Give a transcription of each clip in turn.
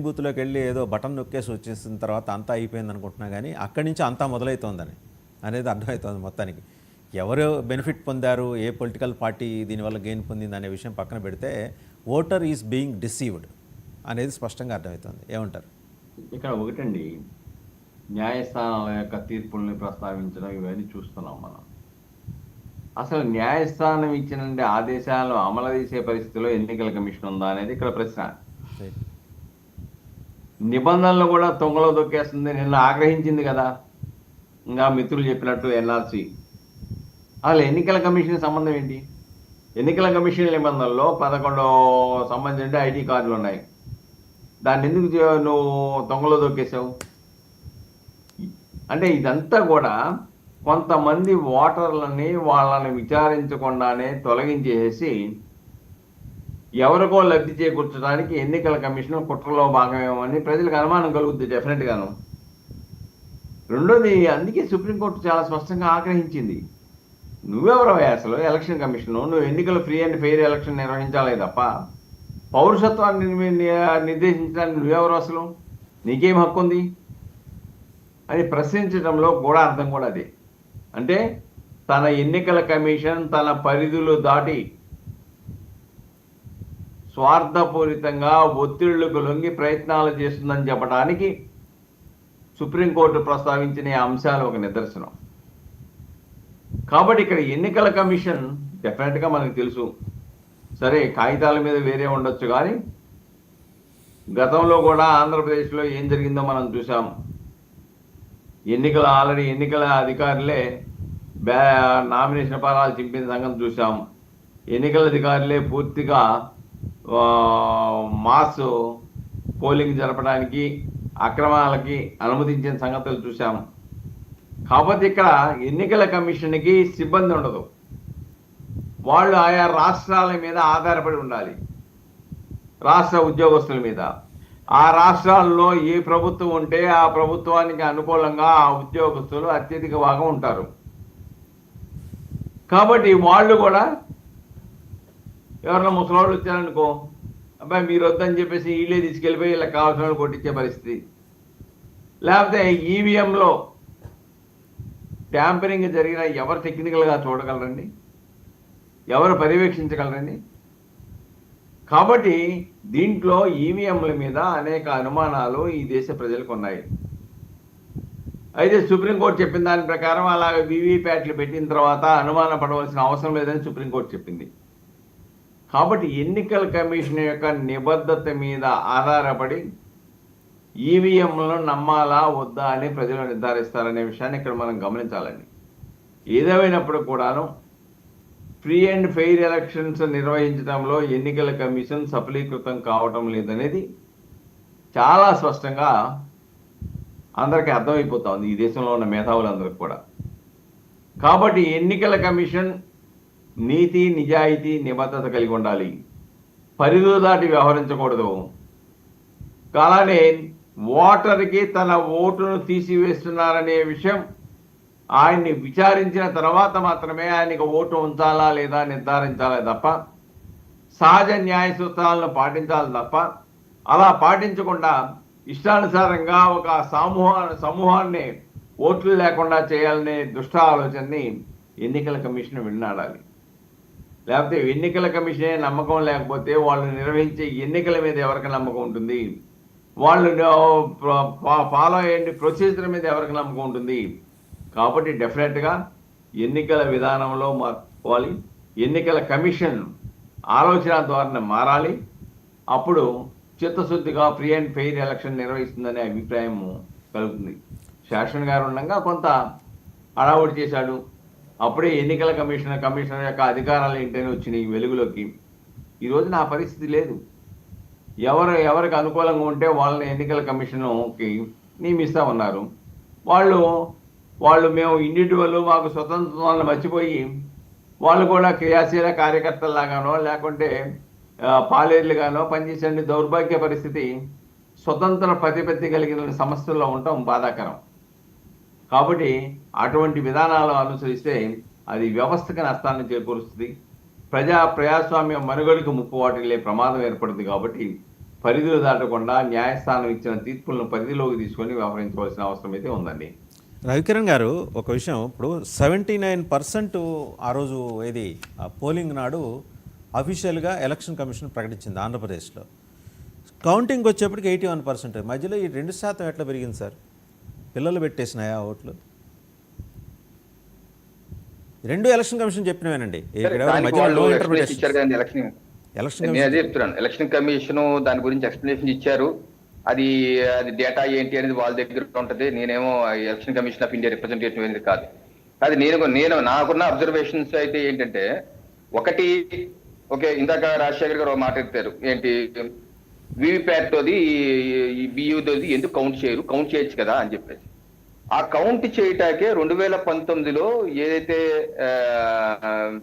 బూత్‌లోకి వెళ్ళి ఏదో బటన్ నొక్కేసి వచ్చేసిన తర్వాత అంతా అయిపోయింది అనుకుంటున్నా కానీ అక్కడి నుంచి అంతా మొదలవుతోందని అనేది అర్థమవుతోంది మొత్తానికి. ఎవరు బెనిఫిట్ పొందారు, ఏ పొలిటికల్ పార్టీ దీనివల్ల గెయిన్ పొందింది అనే విషయం పక్కన పెడితే ఓటర్ ఈజ్ బీయింగ్ డిసీవ్డ్ అనేది స్పష్టంగా అర్థమవుతుంది. ఏమంటారు? ఇక్కడ ఒకటండి, న్యాయస్థానాల యొక్క తీర్పుల్ని ప్రస్తావించడం ఇవన్నీ చూస్తున్నాం మనం. అసలు న్యాయస్థానం ఇచ్చిన ఆదేశాలను అమలు చేసే పరిస్థితిలో ఎన్నికల కమిషన్ ఉందా అనేది ఇక్కడ ప్రశ్న. నిబంధనలు కూడా తొంగలో దొక్కేస్తుంది. నిన్న ఆగ్రహించింది కదా, ఇంకా మిత్రులు చెప్పినట్టు ఎన్ఆర్సీ. అసలు ఎన్నికల కమిషన్ సంబంధం ఏంటి? ఎన్నికల కమిషన్ నిబంధనల్లో 11 సంబంధించిన ఐడి కార్డులు ఉన్నాయి. దాన్ని ఎందుకు నువ్వు తొంగలో దొక్కేసావు? అంటే ఇదంతా కూడా కొంతమంది ఓటర్లని వాళ్ళని విచారించకుండానే తొలగించేసి ఎవరికో లబ్ధి చేకూర్చడానికి ఎన్నికల కమిషన్ కుట్రలో భాగమేమని ప్రజలకు అనుమానం కలుగుద్ది డెఫినెట్గాను. రెండోది, అందుకే సుప్రీంకోర్టు చాలా స్పష్టంగా ఆగ్రహించింది. నువ్వెవరవయ్యా అసలు ఎలక్షన్ కమిషన్? నువ్వు ఎన్నికలు ఫ్రీ అండ్ ఫెయిర్ ఎలక్షన్ నిర్వహించాలే తప్ప పౌరసత్వాన్ని నిర్దేశించడానికి నువ్వెవరు అసలు? నీకేం హక్కు ఉంది అని ప్రశ్నించడంలో కూడా అర్థం కూడా అదే. అంటే తన ఎన్నికల కమిషన్ తన పరిధులు దాటి స్వార్థపూరితంగా ఒత్తిళ్లకు లొంగి ప్రయత్నాలు చేస్తుందని చెప్పడానికి సుప్రీంకోర్టు ప్రస్తావించిన అంశాలు ఒక నిదర్శనం. కాబట్టి ఇక్కడ ఎన్నికల కమిషన్ డెఫినెట్గా మనకు తెలుసు, సరే కాగితాల మీద వేరే ఉండొచ్చు, కానీ గతంలో కూడా ఆంధ్రప్రదేశ్లో ఏం జరిగిందో మనం చూసాం. ఆల్రెడీ ఎన్నికల అధికారులే నామినేషన్ పత్రాలు చింపిన సంగతి చూసాం. ఎన్నికల అధికారులే పూర్తిగా మాస్ పోలింగ్ జరపడానికి అక్రమాలకి అనుమతించిన సంగతులు చూసాం. కాబట్టి ఇక్కడ ఎన్నికల కమిషన్కి సిబ్బంది ఉండదు, వాళ్ళు ఆయా రాష్ట్రాల మీద ఆధారపడి ఉండాలి, రాష్ట్ర ఉద్యోగస్తుల మీద. ఆ రాష్ట్రాల్లో ఏ ప్రభుత్వం ఉంటే ఆ ప్రభుత్వానికి అనుకూలంగా ఆ ఉద్యోగస్తులు అత్యధిక భాగం ఉంటారు. కాబట్టి వాళ్ళు కూడా ఎవరైనా ముసలాళ్ళు వచ్చారనుకో, అబ్బాయి మీరు వద్దని చెప్పేసి వీళ్ళే తీసుకెళ్ళిపోయి ఇలా కావాల్సిన వాళ్ళు కొట్టించే పరిస్థితి. లేకపోతే ఈవీఎంలో ట్యాంపరింగ్ జరిగిన ఎవరు టెక్నికల్గా చూడగలరండి? ఎవరు పర్యవేక్షించగలరండి? కాబట్టి దీంట్లో ఈవీఎంల మీద అనేక అనుమానాలు ఈ దేశ ప్రజలకు ఉన్నాయి. అయితే సుప్రీంకోర్టు చెప్పిన దాని ప్రకారం అలా వీవీప్యాట్లు పెట్టిన తర్వాత అనుమాన పడవలసిన అవసరం లేదని సుప్రీంకోర్టు చెప్పింది. కాబట్టి ఎన్నికల కమిషన్ యొక్క నిబద్ధత మీద ఆధారపడి ఈవీఎంలను నమ్మాలా వద్దా అని ప్రజలు నిర్ధారిస్తారనే విషయాన్ని ఇక్కడ మనం గమనించాలండి. ఏదేమైనప్పుడు కూడాను ఫ్రీ అండ్ ఫెయిర్ ఎలక్షన్స్ నిర్వహించడంలో ఎన్నికల కమిషన్ సఫలీకృతం కావటం లేదనేది చాలా స్పష్టంగా అందరికీ అర్థమైపోతా ఉంది, ఈ దేశంలో ఉన్న మేధావులందరికీ కూడా. కాబట్టి ఎన్నికల కమిషన్ నీతి, నిజాయితీ, నిబద్ధత కలిగి ఉండాలి, పరిధులు దాటి వ్యవహరించకూడదు. అలానే ఓటర్కి తన ఓటును తీసివేస్తున్నారనే విషయం ఆయన్ని విచారించిన తర్వాత మాత్రమే ఆయనకు ఓటు ఉంచాలా లేదా నిర్ధారించాలి తప్ప, సహజ న్యాయ సూత్రాలను పాటించాలి తప్ప, అలా పాటించకుండా ఇష్టానుసారంగా ఒక సమూహాన్ని ఓట్లు లేకుండా చేయాలనే దుష్ట ఆలోచనని ఎన్నికల కమిషన్ విన్నాడాలి. లేకపోతే ఎన్నికల కమిషనే నమ్మకం లేకపోతే వాళ్ళు నిర్వహించే ఎన్నికల మీద ఎవరికి నమ్మకం ఉంటుంది? వాళ్ళు ఫాలో అయ్యే ప్రొసీజర్ మీద ఎవరికి నమ్మకం ఉంటుంది? కాబట్టి డెఫినెట్గా ఎన్నికల విధానంలో మార్చుకోవాలి, ఎన్నికల కమిషన్ ఆలోచన ధోరణి మారాలి. అప్పుడు చిత్తశుద్ధిగా ఫ్రీ అండ్ ఫెయిర్ ఎలక్షన్ నిర్వహిస్తుందనే అభిప్రాయం కలుగుతుంది. శాసన్ గారు ఉండగా కొంత హడావుడి చేశాడు, అప్పుడే ఎన్నికల కమిషనర్ యొక్క అధికారాలు ఏంటని వచ్చినాయి వెలుగులోకి. ఈరోజు నా పరిస్థితి లేదు. ఎవరికి అనుకూలంగా ఉంటే వాళ్ళని ఎన్నికల కమిషన్కి నియమిస్తామన్నారు. వాళ్ళు మేము ఇండివిజువల్, మాకు స్వతంత్రాలను మర్చిపోయి వాళ్ళు కూడా క్రియాశీల కార్యకర్తల్లాగానో లేకుంటే పాలేర్లుగానో పనిచేసే దౌర్భాగ్య పరిస్థితి, స్వతంత్ర ప్రతిపత్తి కలిగిన సంస్థల్లో ఉండటం బాధాకరం. కాబట్టి అటువంటి విధానాలు అనుసరిస్తే అది వ్యవస్థకు నష్టాన్ని చేకూరుస్తుంది, ప్రజాస్వామ్య మనుగడకు ముప్పు వాటిల్లే ప్రమాదం ఏర్పడుతుంది. కాబట్టి పరిధులు దాటకుండా న్యాయస్థానం ఇచ్చిన తీర్పులను పరిధిలోకి తీసుకొని వ్యవహరించవలసిన అవసరం అయితే ఉందండి. రవికిరణ్ గారు ఒక విషయం, ఇప్పుడు 79% ఆ రోజు ఏది పోలింగ్ నాడు అఫీషియల్గా ఎలక్షన్ కమిషన్ ప్రకటించింది ఆంధ్రప్రదేశ్లో. కౌంటింగ్ వచ్చేప్పటికి 81%. మధ్యలో ఈ 2% ఎట్లా పెరిగింది సార్? పిల్లలు పెట్టేసినాయా ఓట్లు? రెండు ఎలక్షన్ కమిషన్ చెప్పినవేనండి. ఎలక్షన్ కమిషన్ దాని గురించి ఎక్స్ప్లెనేషన్ ఇచ్చారు. అది డేటా ఏంటి అనేది వాళ్ళ దగ్గర ఉంటది. నేనేమో election commission of India representative అనేది కాదు. అది నేను నాకున్న అబ్జర్వేషన్స్ అయితే ఏంటంటే, ఒకటి ఓకే, ఇందాక రాజశేఖర్ గారు ఒక మాట ఎత్తారు, ఏంటి వివిప్యాట్ తోది ఈ బియ్యూతోది ఎందుకు కౌంట్ చేయొచ్చు కదా అని చెప్పేసి. ఆ కౌంట్ చేయటాకే 2019లో ఏదైతే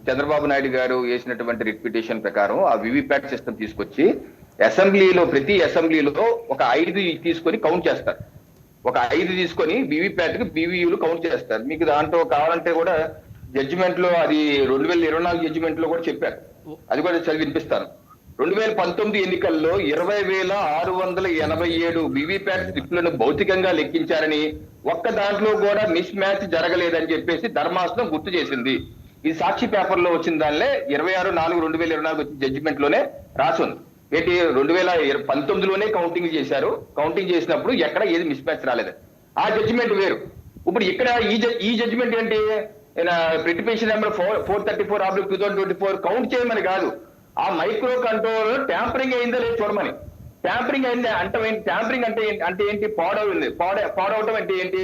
చంద్రబాబు నాయుడు గారు వేసినటువంటి రిట్ పిటిషన్ ప్రకారం ఆ వివిప్యాట్ సిస్టమ్ తీసుకొచ్చి ప్రతి అసెంబ్లీలో ఒక 5 తీసుకొని కౌంట్ చేస్తారు. ఒక 5 తీసుకొని వివిప్యాట్ కి బివియూలు కౌంట్ చేస్తారు. మీకు దాంట్లో కావాలంటే కూడా జడ్జిమెంట్ లో, అది 2024 జడ్జిమెంట్ లో కూడా చెప్పారు, అది కూడా చదివి వినిపిస్తాను. 2019 ఎన్నికల్లో 20,687 వివిప్యాట్ స్లిప్లను భౌతికంగా లెక్కించారని, ఒక్క దాంట్లో కూడా మిస్ మ్యాచ్ జరగలేదని చెప్పేసి ధర్మాసనం గుర్తు చేసింది. ఇది సాక్షి పేపర్ లో వచ్చిన దానిలో 26/4/2024 వచ్చిన జడ్జిమెంట్ లోనే రాసుంది. ఏంటి 2019లోనే కౌంటింగ్ చేశారు. కౌంటింగ్ చేసినప్పుడు ఎక్కడ ఏది మిస్ మ్యాచ్ రాలేదు. ఆ జడ్జిమెంట్ వేరు. ఇప్పుడు ఇక్కడ ఈ జడ్జిమెంట్ ఏంటి, పిటిషన్ నెంబర్ 434/2024 కౌంట్ చేయమని కాదు, ఆ మైక్రో కంట్రోల్ ట్యాంపరింగ్ అయిందో లేదు చూడమని. ట్యాంపరింగ్ అయింది అంటే ట్యాంపరింగ్ అంటే ఏంటి, పాడవటం అంటే ఏంటి,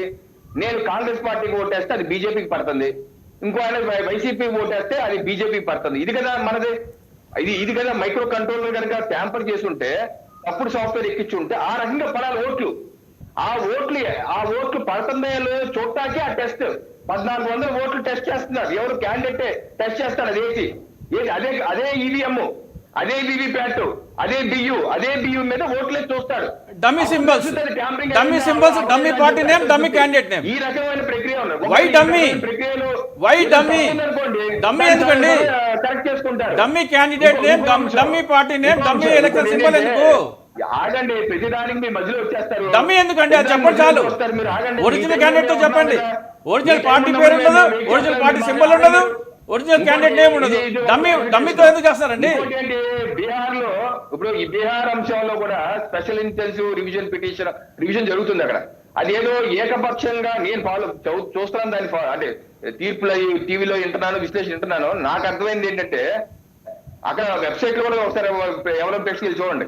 నేను కాంగ్రెస్ పార్టీకి ఓటేస్తే అది బీజేపీకి పడుతుంది, ఇంకో ఆయన వైసీపీకి ఓటేస్తే అది బీజేపీకి పడుతుంది. ఇది కదా మనది, ఇది కదా మైక్రో కంట్రోల్ కనుక ట్యాంపర్ చేసి ఉంటే, అప్పుడు సాఫ్ట్వేర్ ఎక్కించి ఉంటే ఆ రకంగా పడాలి ఓట్లు. ఆ ఓట్లు పడుతున్నాయో చూడటానికి ఆ టెస్ట్ 1400 ఓట్లు టెస్ట్ చేస్తున్నారు. ఎవరు క్యాండిడేట్ టెస్ట్ చేస్తారు, అది అదే ఈవీఎం, అదే వివిప్యాట్, అదే బియ్యూ మీద ఓట్లే చూస్తాడు. Dummy symbols, dummy party name, dummy candidate name. ఈ రకమైన ప్రక్రియ వై డమ్మీ ఎందుకండి? కరెక్ట్ చేసుకుంటారు. Dummy candidate name, dummy party name, dummy election symbol ఎందుకు? ఆగండి, ప్రతిదానికి మీ మధ్యలో వచ్చేస్తారు. డమ్మీ ఎందుకండి? అది చెప్పండి చాలు. ఒరిజినల్ క్యాండిడేట్ తో చెప్పండి. ఒరిజినల్ పార్టీ పేరు ఉండదు, ఒరిజినల్ పార్టీ సింబల్ ఉండదు, ఒరిజినల్ క్యాండిడేట్ నేమ్ ఉండదు. డమ్మీతో ఎందుకు చేస్తారండి? బీహార్ లో ఇప్పుడు ఈ బీహార్ అంశంలో కూడా స్పెషల్ ఇంటెన్సివ్ రివిజన్ జరుగుతుంది అక్కడ. అదేదో ఏకపక్షంగా నేను చూస్తున్నాను దాన్ని, అంటే తీర్పులు టీవీలో వింటున్నాను, విశ్లేషణ వింటున్నాను. నాకు అర్థమైంది ఏంటంటే, అక్కడ వెబ్సైట్ లో కూడా ఒకసారి ఎవరో ప్రేక్షకులు చూడండి,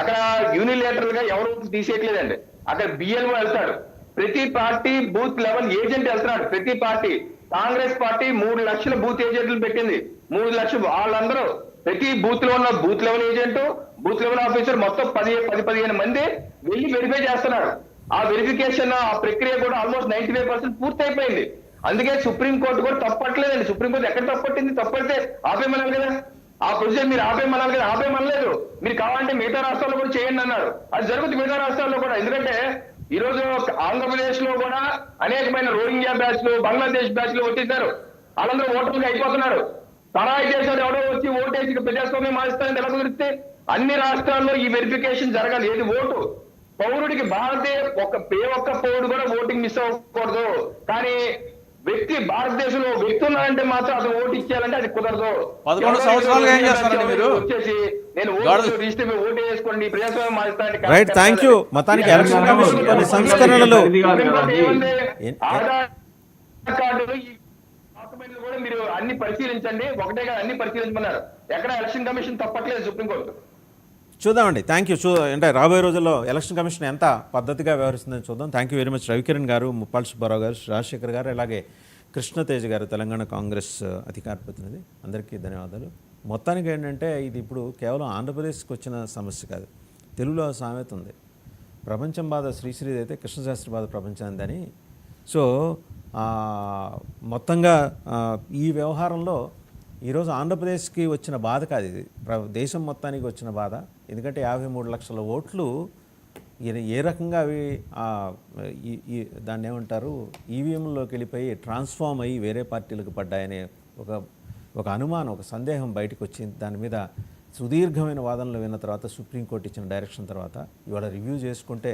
అక్కడ యూనిలేటరల్ గా ఎవరు తీసేయట్లేదండి. అక్కడ బిఎల్ఓ వెళ్తాడు, ప్రతి పార్టీ బూత్ లెవెల్ ఏజెంట్ వెళ్తున్నాడు. ప్రతి పార్టీ, కాంగ్రెస్ పార్టీ 3 లక్షల బూత్ ఏజెంట్లు పెట్టింది. 3 లక్షలు వాళ్ళందరూ ప్రతి బూత్ లో ఉన్న booth level agent, booth level officer మొత్తం 10-15 మంది వెళ్ళి వెరిఫై చేస్తున్నారు. ఆ వెరిఫికేషన్, ఆ ప్రక్రియ కూడా ఆల్మోస్ట్ 95% పూర్తి అయిపోయింది. అందుకే సుప్రీంకోర్టు కూడా తప్పట్లేదండి. సుప్రీంకోర్టు ఎక్కడ తప్పట్టింది? తప్పడితే ఆపేయమన్నారు కదా, ఆ ప్రొసీజర్ మీరు ఆపేయమన్నారు కదా, ఆపేయమనలేదు. మీరు కావాలంటే మిగతా రాష్ట్రాల్లో కూడా చేయండి అన్నారు. అది జరుగుతుంది మిగతా రాష్ట్రాల్లో కూడా. ఎందుకంటే ఈ రోజు ఆంధ్రప్రదేశ్ లో కూడా అనేకమైన రోహింగ్యా బ్యాచ్లు, బంగ్లాదేశ్ బ్యాచ్లు వచ్చేసారు. వాళ్ళందరూ ఓటర్లుగా అయిపోతున్నారు. తరాయి దేశాలు ఎవడో వచ్చి ఓటేసి ప్రజాస్వామ్యం మారుస్తారని ఎలా కుదిరిస్తే? అన్ని రాష్ట్రాల్లో ఈ వెరిఫికేషన్ జరగాలి. ఏది ఓటు పౌరుడికి ఏ ఒక్క పౌరుడు కూడా ఓటింగ్ మిస్ అవ్వకూడదు. కానీ భారతదేశంలో వ్యక్తి ఉన్నారంటే మాత్రం అతను ఓటు ఇచ్చేయాలంటే అది కుదరదు. 11 సంవత్సరాలుగా ఏం చేస్తారండి మీరు? వచ్చేసి నేను రిజిస్టర్ ఓటు వేసుకోండి, ప్రజాస్వామ్యం మారుస్తానంటే రైట్, థ్యాంక్ యూ. మొత్తానికి ఎలక్షన్ కమిషన్ కొన్ని సంస్కరణలు, ఆధార్ కార్డులు, ఈ డాక్యుమెంట్లు కూడా మీరు అన్ని పరిశీలించండి. ఒకటే కాదు, అన్ని పరిశీలించమన్నారు. ఎక్కడ ఎలక్షన్ కమిషన్ తప్పట్లేదు సుప్రీంకోర్టు. చూద్దామండి. Thank you. అంటే రాబోయే రోజుల్లో ఎలక్షన్ కమిషన్ ఎంత పద్ధతిగా వ్యవహరిస్తుందని చూద్దాం. Thank you very much Ravikiran గారు, ముప్పాళ్ళ సుబ్బారావు గారు, రాజశేఖర్ గారు, అలాగే కృష్ణతేజ్ గారు, తెలంగాణ కాంగ్రెస్ అధికార ప్రతినిధి. అందరికీ ధన్యవాదాలు. మొత్తానికి ఏంటంటే, ఇది ఇప్పుడు కేవలం ఆంధ్రప్రదేశ్కి వచ్చిన సమస్య కాదు. తెలుగులో సామెత ఉంది, ప్రపంచం బాధ శ్రీశ్రీది అయితే కృష్ణశాస్త్రి బాధ ప్రపంచానిదని. సో మొత్తంగా ఈ వ్యవహారంలో ఈరోజు ఆంధ్రప్రదేశ్కి వచ్చిన బాధ కాదు, ఇది దేశం మొత్తానికి వచ్చిన బాధ. ఎందుకంటే 53 లక్షల ఓట్లు ఏ రకంగా అవి దాన్ని ఏమంటారు, ఈవీఎంలోకి వెళ్ళిపోయి ట్రాన్స్ఫార్మ్ అయ్యి వేరే పార్టీలకు పడ్డాయనే ఒక అనుమానం, ఒక సందేహం బయటకు వచ్చింది. దాని మీద సుదీర్ఘమైన వాదనలు విన్న తర్వాత సుప్రీంకోర్టు ఇచ్చిన డైరెక్షన్ తర్వాత ఇవాళ రివ్యూ చేసుకుంటే